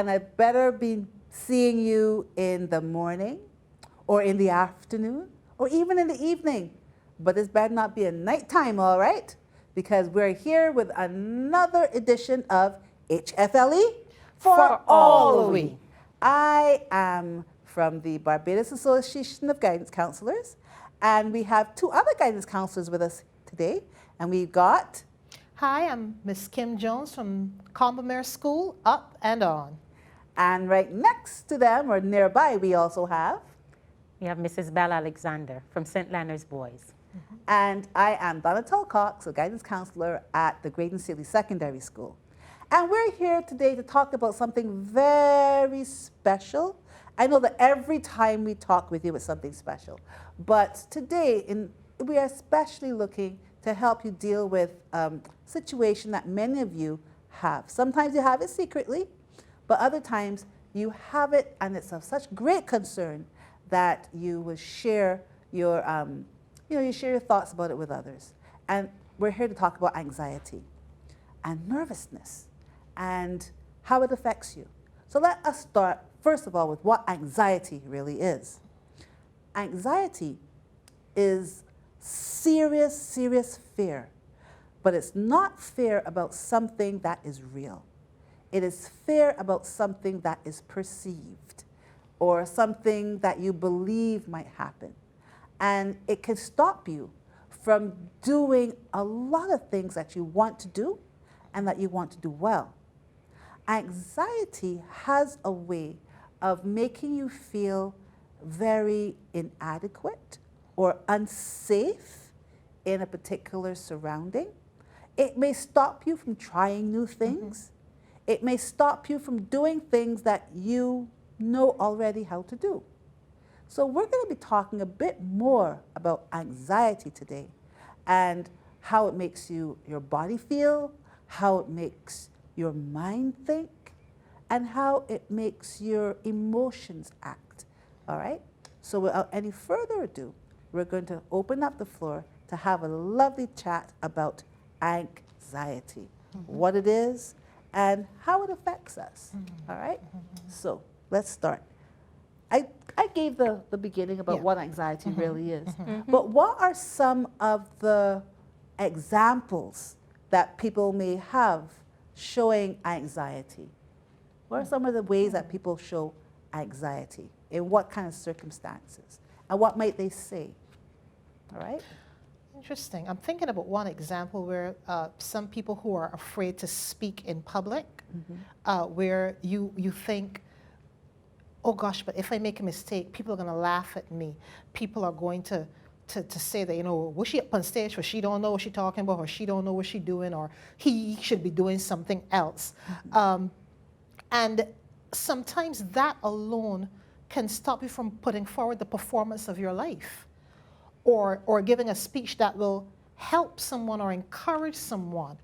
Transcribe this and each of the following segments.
and I better be seeing you in the morning or in the afternoon or even in the evening. But this better not be a nighttime, all right? Because we're here with another edition of HFLE for all of we. I am from the Barbados Association of Guidance Counsellors, and we have two other guidance counselors with us today, and we've got... Hi, I'm Miss Kim Jones from Combermere School, Up and On. And right next to them, or nearby, we also have... We have Mrs. BELLE-ALEXANDER from St. Leonard's Boys. And I am DONNA TULL-COX, a guidance counselor at the Graydon Sealy Secondary School. And we're here today to talk about something very special. I know that every time we talk with you, it's something special. But today, we are especially looking to help you deal with a situation that many of you have. Sometimes you have it secretly, but other times you have it and it's of such great concern that you will share your, you share your thoughts about it with others. And we're here to talk about anxiety and nervousness and how it affects you. So let us start, first of all, with what anxiety really is. Anxiety is serious, serious fear, but it's not fear about something that is real. It is fear about something that is perceived or something that you believe might happen. And it can stop you from doing a lot of things that you want to do and that you want to do well. Anxiety has a way of making you feel very inadequate or unsafe in a particular surrounding. It may stop you from trying new things. It may stop you from doing things that you know already how to do. So we're going to be talking a bit more about anxiety today and how it makes your body feel, how it makes your mind think, and how it makes your emotions act. All right? So without any further ado, we're going to open up the floor to have a lovely chat about anxiety, what it is, and how it affects us. All right? So let's start. I gave the beginning about what anxiety really is. But what are some of the examples that people may have showing anxiety? What are some of the ways that people show anxiety? In what kind of circumstances? And what might they say? All right? Interesting. I'm thinking about one example where some people who are afraid to speak in public, where you think, oh gosh, but if I make a mistake, people are going to laugh at me. People are going to say that, was she up on stage, or she don't know what she's talking about, or she don't know what she's doing, or he should be doing something else. And sometimes that alone can stop you from putting forward the performance of your life, or giving a speech that will help someone or encourage someone.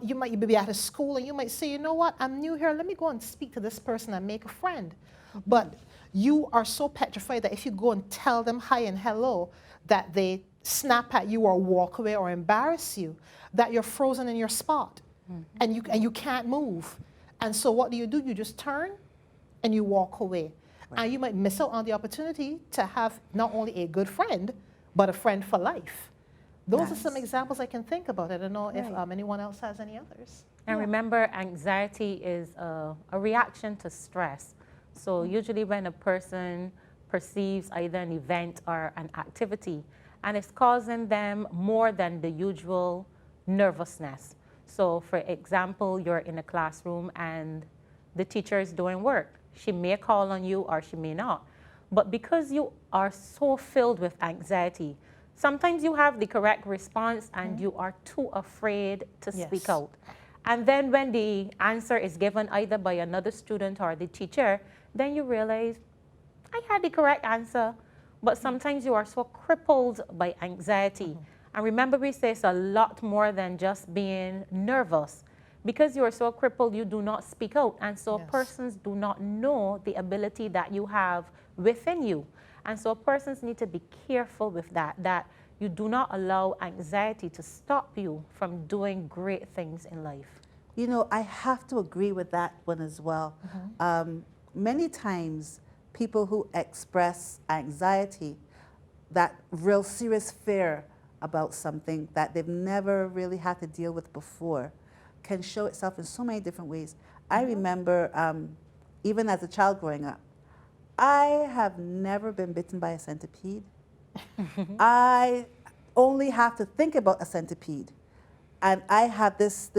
You might be at a school and you might say, you know what, I'm new here, let me go and speak to this person and make a friend. But you are so petrified that if you go and tell them hi and hello, that they snap at you or walk away or embarrass you, that you're frozen in your spot and you can't move. And so what do? You just turn and you walk away. Right. And you might miss out on the opportunity to have not only a good friend, but a friend for life. Those are some examples I can think about. I don't know if anyone else has any others. And remember, anxiety is a reaction to stress. So usually when a person perceives either an event or an activity, and it's causing them more than the usual nervousness. So for example, you're in a classroom and the teacher is doing work. She may call on you or she may not. But because you are so filled with anxiety, sometimes you have the correct response and you are too afraid to speak out. And then when the answer is given either by another student or the teacher, then you realize, I had the correct answer, but sometimes you are so crippled by anxiety. And remember, we say it's a lot more than just being nervous. Because you are so crippled, you do not speak out. And so persons do not know the ability that you have within you. And so persons need to be careful with that you do not allow anxiety to stop you from doing great things in life. You know, I have to agree with that one as well. Many times, people who express anxiety, that real serious fear about something that they've never really had to deal with before, can show itself in so many different ways. I remember, even as a child growing up, I have never been bitten by a centipede. I only have to think about a centipede, and I have this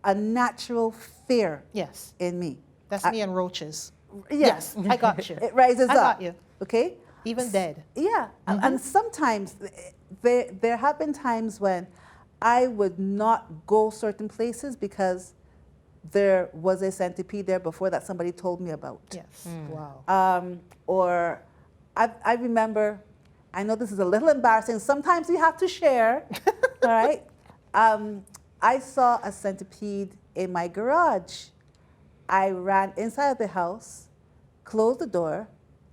unnatural fear Yes. in me. That's me and roaches. Yes, I got you. it rises I up. got you. Okay? Even dead. Yeah, and sometimes there have been times when I would not go certain places because there was a centipede there before that somebody told me about. Yes. Wow. Or I remember, I know this is a little embarrassing, sometimes you have to share, all right? I saw a centipede in my garage. I ran inside of the house, closed the door,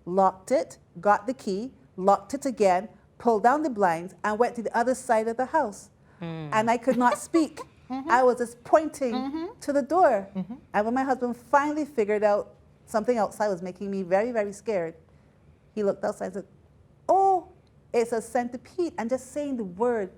locked it, got the key, locked it again, pulled down the blinds, and went to the other side of the house. And I could not speak. I was just pointing to the door. And when my husband finally figured out something outside was making me very, very scared, he looked outside and said, "Oh, it's a centipede." And just saying the word,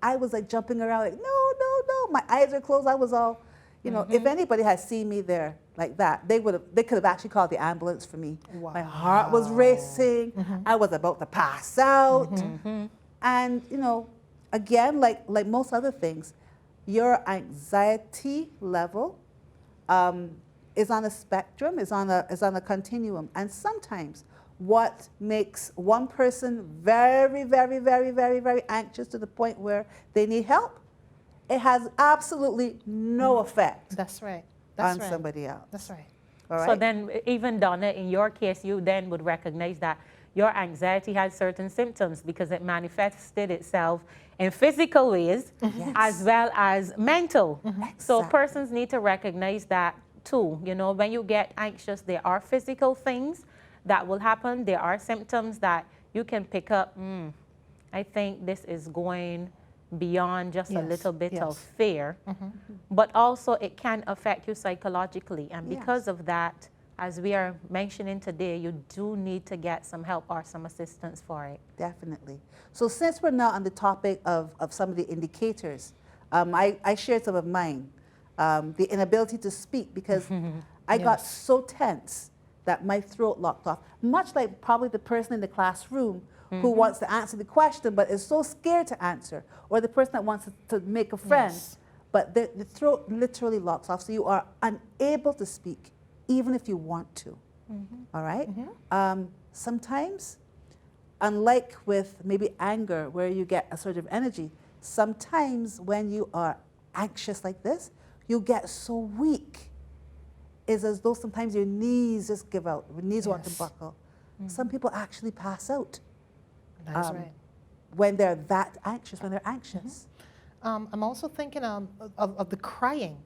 I was like jumping around like, no, no, no. My eyes are closed. I was all, you know, if anybody had seen me there like that, they could have actually called the ambulance for me. Wow. My heart was racing. I was about to pass out. And, you know, again, like most other things, your anxiety level is on a spectrum, is on a continuum. And sometimes what makes one person very, very, very, very, very anxious to the point where they need help, it has absolutely no effect That's right. on somebody else. That's right. All right? So then, even Donna, in your case, you then would recognize that your anxiety has certain symptoms because it manifested itself in physical ways as well as mental. So Exactly. persons need to recognize that too. You know, when you get anxious, there are physical things that will happen. There are symptoms that you can pick up. I think this is going beyond just a little bit of fear. But also it can affect you psychologically. And because of that, as we are mentioning today, you do need to get some help or some assistance for it. Definitely. So since we're now on the topic of some of the indicators, I shared some of mine. The inability to speak because I got so tense that my throat locked off, much like probably the person in the classroom who wants to answer the question but is so scared to answer, or the person that wants to make a friend, but the throat literally locks off, so you are unable to speak even if you want to. All right? Sometimes, unlike with maybe anger where you get a surge of energy, sometimes when you are anxious like this, you get so weak. It's as though sometimes your knees just give out, your knees want to buckle. Some people actually pass out. That's right. When they're that anxious, when they're anxious. I'm also thinking of the crying,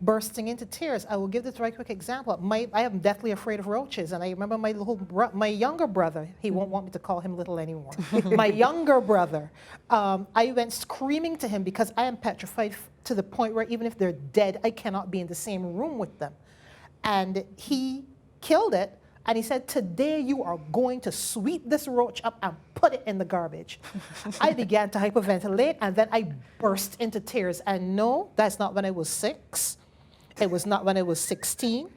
bursting into tears. I will give this very quick example. I am deathly afraid of roaches, and I remember my younger brother, he won't want me to call him little anymore, my younger brother, I went screaming to him because I am petrified to the point where even if they're dead, I cannot be in the same room with them. And he killed it, and he said, "Today you are going to sweep this roach up and put it in the garbage." I began to hyperventilate, and then I burst into tears. And no, that's not when I was 6. It was not when I was 16.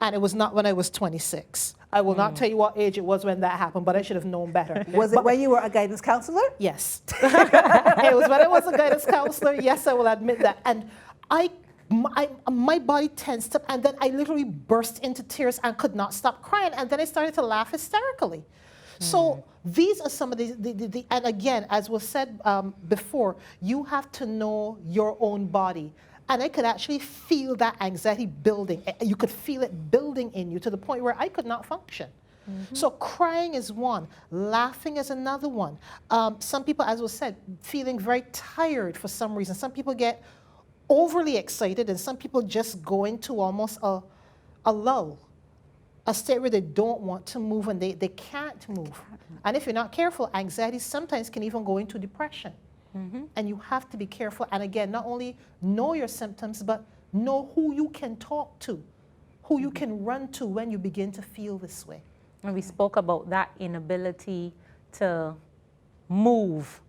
And it was not when I was 26. I will not tell you what age it was when that happened, but I should have known better. Was it when you were a guidance counselor? Yes. It was when I was a guidance counselor. Yes, I will admit that. And my body tensed up, and then I literally burst into tears and could not stop crying. And then I started to laugh hysterically. So these are some of the and again, as was said before, you have to know your own body. And I could actually feel that anxiety building. You could feel it building in you to the point where I could not function. So crying is one, laughing is another one. Some people, as was said, feeling very tired for some reason. Some people get overly excited, and some people just go into almost a lull, a state where they don't want to move and they can't move. And if you're not careful, anxiety sometimes can even go into depression. And you have to be careful. And again, not only know your symptoms, but know who you can talk to, who you can run to when you begin to feel this way. And we spoke about that inability to move.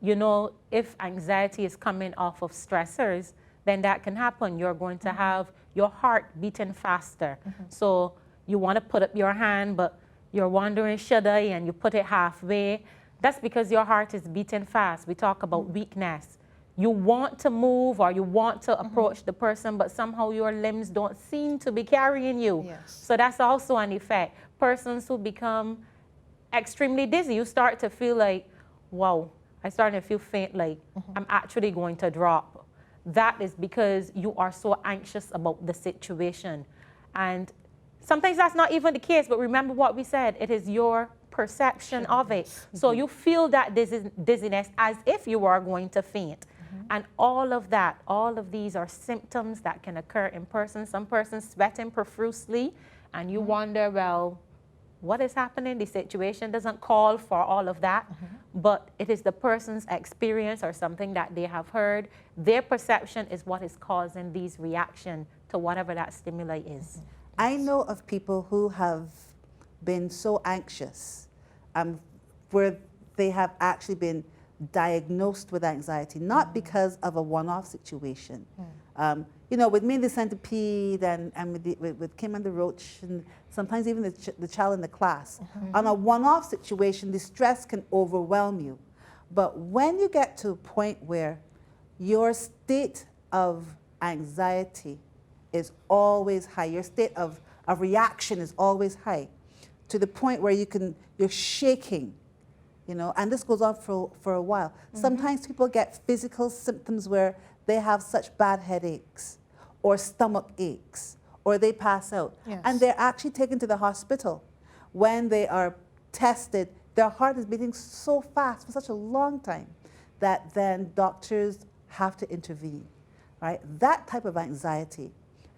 You know, if anxiety is coming off of stressors, then that can happen. You're going to have your heart beating faster. So you want to put up your hand, but you're wondering, should I? And you put it halfway. That's because your heart is beating fast. We talk about weakness. You want to move or you want to approach the person, but somehow your limbs don't seem to be carrying you. Yes. So that's also an effect. Persons who become extremely dizzy, you start to feel like, wow, I'm starting to feel faint, like I'm actually going to drop. That is because you are so anxious about the situation. And sometimes that's not even the case, but remember what we said, it is your perception of it. So you feel that dizziness as if you are going to faint. And all of that, all of these are symptoms that can occur in persons. Some persons sweating profusely, and you wonder, well, what is happening? The situation doesn't call for all of that, but it is the person's experience or something that they have heard. Their perception is what is causing these reactions to whatever that stimuli is. I know of people who have been so anxious where they have actually been diagnosed with anxiety, not because of a one-off situation. You know, with me and the centipede and with Kim and the roach, and sometimes even the child in the class. On a one-off situation, the stress can overwhelm you. But when you get to a point where your state of anxiety is always high, your state of reaction is always high, to the point where you're shaking, you know, and this goes on for a while. Sometimes people get physical symptoms where they have such bad headaches or stomach aches or they pass out. Yes. And they're actually taken to the hospital. When they are tested, their heart is beating so fast for such a long time that then doctors have to intervene, right? That type of anxiety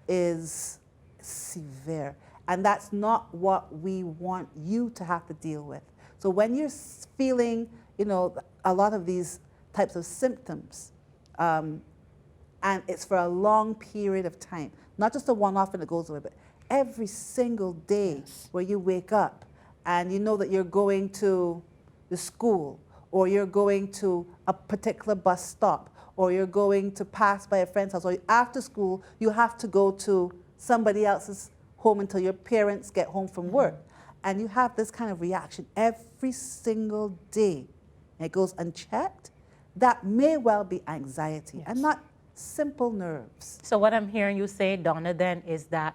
is severe, and that's not what we want you to have to deal with. So when you're feeling, you know, a lot of these types of symptoms, and it's for a long period of time, not just a one-off and it goes away, but every single day where you wake up and you know that you're going to the school, or you're going to a particular bus stop, or you're going to pass by a friend's house, or after school you have to go to somebody else's home until your parents get home from work. And you have this kind of reaction every single day, and it goes unchecked, that may well be anxiety and not simple nerves. So what I'm hearing you say, Donna, then is that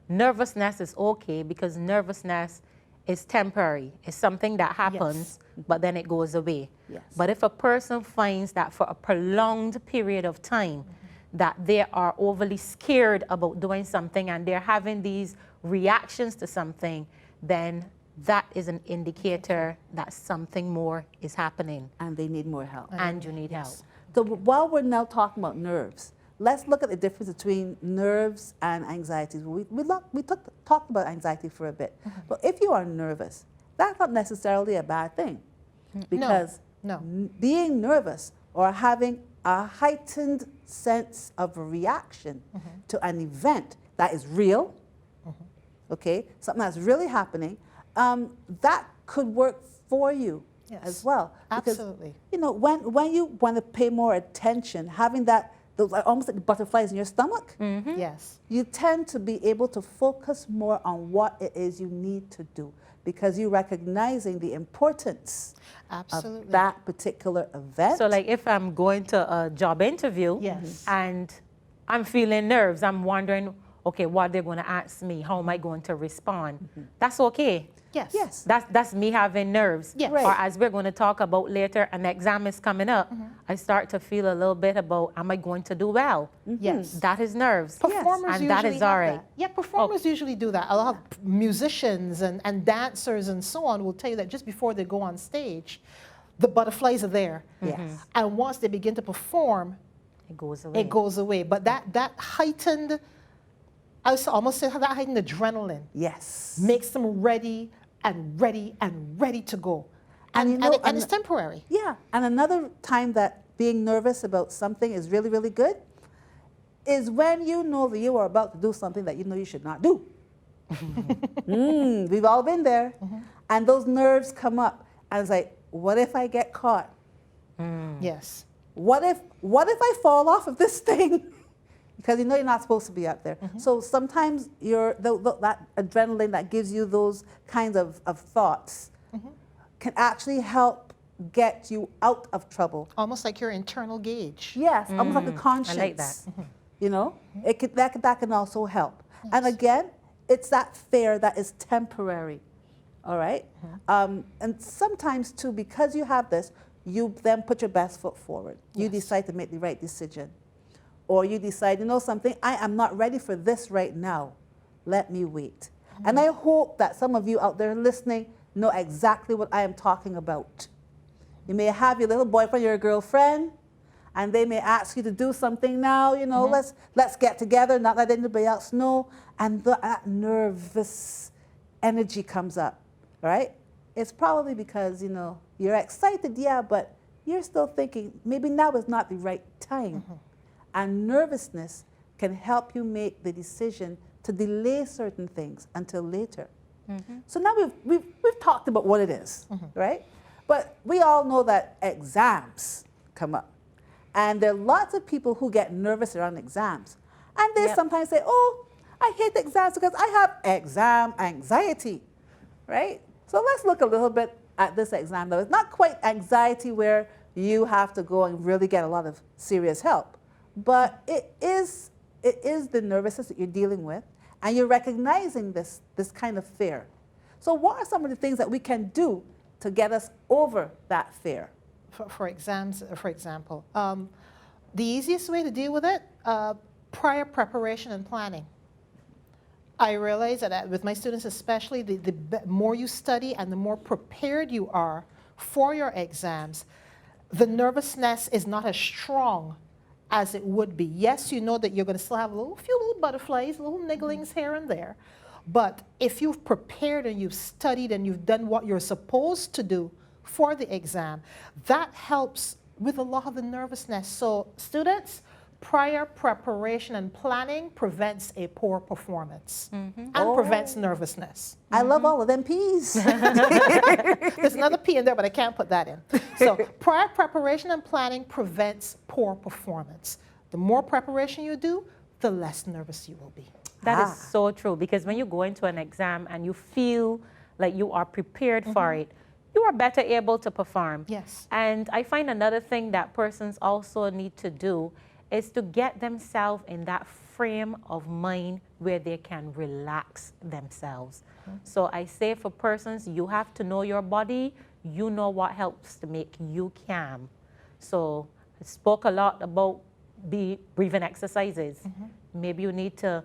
nervousness is okay because nervousness is temporary. It's something that happens, but then it goes away. Yes. But if a person finds that for a prolonged period of time, that they are overly scared about doing something and they're having these reactions to something, then that is an indicator that something more is happening. And they need more help. And you need help. So while we're now talking about nerves, let's look at the difference between nerves and anxiety. We talked about anxiety for a bit. But if you are nervous, that's not necessarily a bad thing. Because being nervous or having a heightened sense of a reaction to an event that is real, okay, something that's really happening, that could work for you as well. Because, Absolutely. you know, when you want to pay more attention, having that, those are almost like the butterflies in your stomach, Yes. you tend to be able to focus more on what it is you need to do, because you're recognizing the importance Absolutely. of that particular event. So like if I'm going to a job interview and I'm feeling nerves, I'm wondering, okay, what they're going to ask me, how am I going to respond? That's okay. Yes. Yes. That's me having nerves. Yes. Right. Or as we're going to talk about later, an exam is coming up, I start to feel a little bit about, am I going to do well? Yes. That is nerves. Performers And usually that is have all right. that. Yeah, performers usually do that. A lot of musicians and dancers and so on will tell you that just before they go on stage, the butterflies are there. Yes. And once they begin to perform, It goes away. it goes away. But that heightened, I would almost say that heightened adrenaline Yes. makes them ready and ready and ready to go. And And, you know, and it's temporary. Yeah, and another time that being nervous about something is really, really good is when you know that you are about to do something that you know you should not do. We've all been there. And those nerves come up. And it's like, what if I get caught? Yes. What if I fall off of this thing? Because you know you're not supposed to be out there. So sometimes that adrenaline that gives you those kinds of thoughts can actually help get you out of trouble. Almost like your internal gauge. Yes, almost like a conscience. I like that. You know, that can also help. And again, it's that fear that is temporary. All right? And sometimes too, because you have this, you then put your best foot forward. You decide to make the right decision. Or you decide, you know something, I am not ready for this right now. Let me wait. And I hope that some of you out there listening know exactly what I am talking about. You may have your little boyfriend, your girlfriend, and they may ask you to do something now, you know, let's get together, not let anybody else know. And that nervous energy comes up, right? It's probably because, you know, you're excited, yeah, but you're still thinking maybe now is not the right time. And nervousness can help you make the decision to delay certain things until later. So now we've talked about what it is, right? But we all know that exams come up. And there are lots of people who get nervous around exams. And they sometimes say, oh, I hate exams because I have exam anxiety, right? So let's look a little bit at this exam, though. It's not quite anxiety where you have to go and really get a lot of serious help. But it is the nervousness that you're dealing with, and you're recognizing this kind of fear. So what are some of the things that we can do to get us over that fear? For exams, for example, the easiest way to deal with it, prior preparation and planning. I realize that with my students especially, the more you study and the more prepared you are for your exams, the nervousness is not as strong as it would be. Yes, you know that you're going to still have a few little butterflies, little nigglings here and there. But if you've prepared and you've studied and you've done what you're supposed to do for the exam, that helps with a lot of the nervousness. So students, prior preparation and planning prevents a poor performance and prevents nervousness. I love all of them P's. There's another P in there, but I can't put that in. So prior preparation and planning prevents poor performance. The more preparation you do, the less nervous you will be. That is so true, because when you go into an exam and you feel like you are prepared for it, you are better able to perform. Yes. And I find another thing that persons also need to do is to get themselves in that frame of mind where they can relax themselves. So I say for persons, you have to know your body, you know what helps to make you calm. So I spoke a lot about breathing exercises. Maybe you need to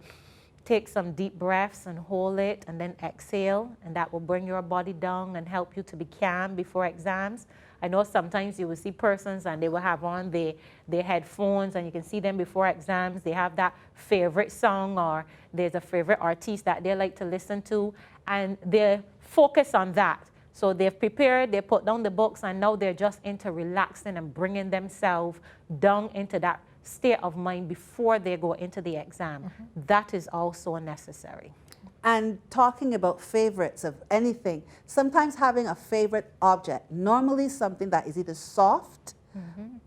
take some deep breaths and hold it and then exhale, and that will bring your body down and help you to be calm before exams. I know sometimes you will see persons and they will have on their headphones, and you can see them before exams. They have that favorite song, or there's a favorite artist that they like to listen to, and they focus on that. So they've prepared, they put down the books, and now they're just into relaxing and bringing themselves down into that state of mind before they go into the exam. That is also necessary. And talking about favorites of anything, sometimes having a favorite object, normally something that is either soft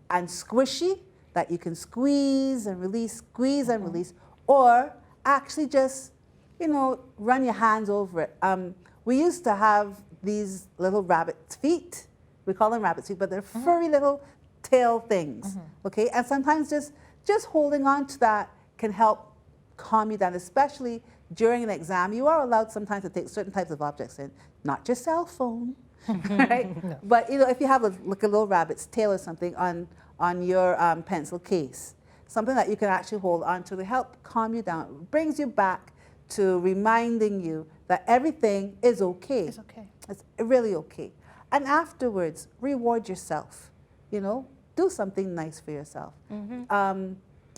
and squishy, that you can squeeze and release, or actually just, you know, run your hands over it. We used to have these little rabbit feet. We call them rabbit feet, but they're furry little tail things, okay? And sometimes just holding on to that can help calm you down, especially during an exam. You are allowed sometimes to take certain types of objects in, not your cell phone, right? No. But you know, if you have like a little rabbit's tail or something on your pencil case, something that you can actually hold on to help calm you down. It brings you back to reminding you that everything is okay. It's okay. It's really okay. And afterwards, reward yourself. You know, do something nice for yourself.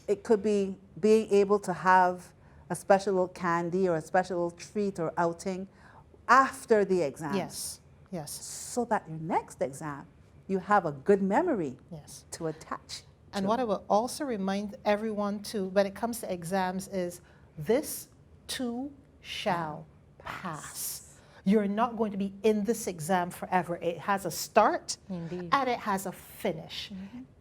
It could be being able to have a special little candy or a special little treat or outing after the exam. Yes, yes. So that your next exam, you have a good memory Yes. to attach. And what I will also remind everyone to, when it comes to exams, is this too shall pass. You're not going to be in this exam forever. It has a start Indeed. and it has a finish.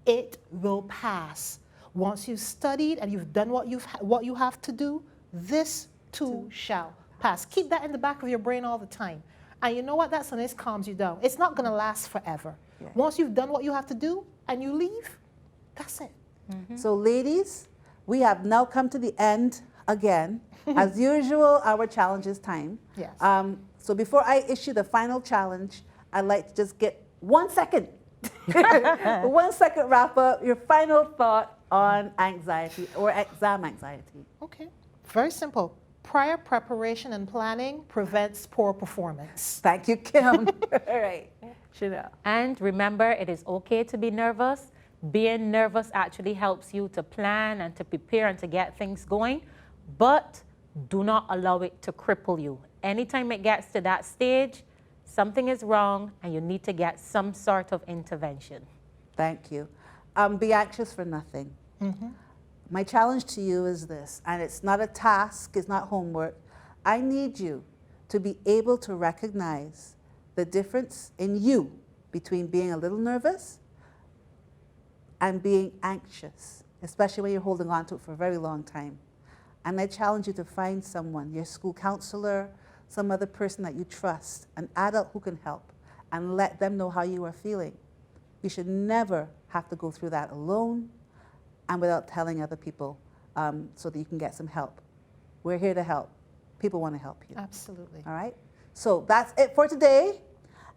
It will pass. Once you've studied and you've done what you have to do, this too shall pass. Keep that in the back of your brain all the time. And you know what? That's when it calms you down. It's not going to last forever. Yeah. Once you've done what you have to do and you leave, that's it. So ladies, we have now come to the end again. As usual, our challenge is time. Yes. So before I issue the final challenge, I'd like to just get 1 second. 1 second wrap up, your final thought on anxiety or exam anxiety. Okay. Very simple. Prior preparation and planning prevents poor performance. Thank you, Kim. All right, Chanel. And remember, it is okay to be nervous. Being nervous actually helps you to plan and to prepare and to get things going, but do not allow it to cripple you. Anytime it gets to that stage, something is wrong and you need to get some sort of intervention. Thank you. Be anxious for nothing. My challenge to you is this, and it's not a task, it's not homework. I need you to be able to recognize the difference in you between being a little nervous and being anxious, especially when you're holding on to it for a very long time. And I challenge you to find someone, your school counselor, some other person that you trust, an adult who can help, and let them know how you are feeling. You should never have to go through that alone and without telling other people so that you can get some help. We're here to help. People want to help you. Absolutely. All right? So that's it for today.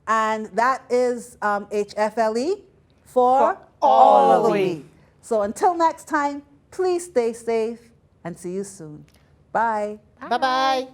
And that is HFLE for all of we. So until next time, please stay safe and see you soon. Bye. Bye-bye.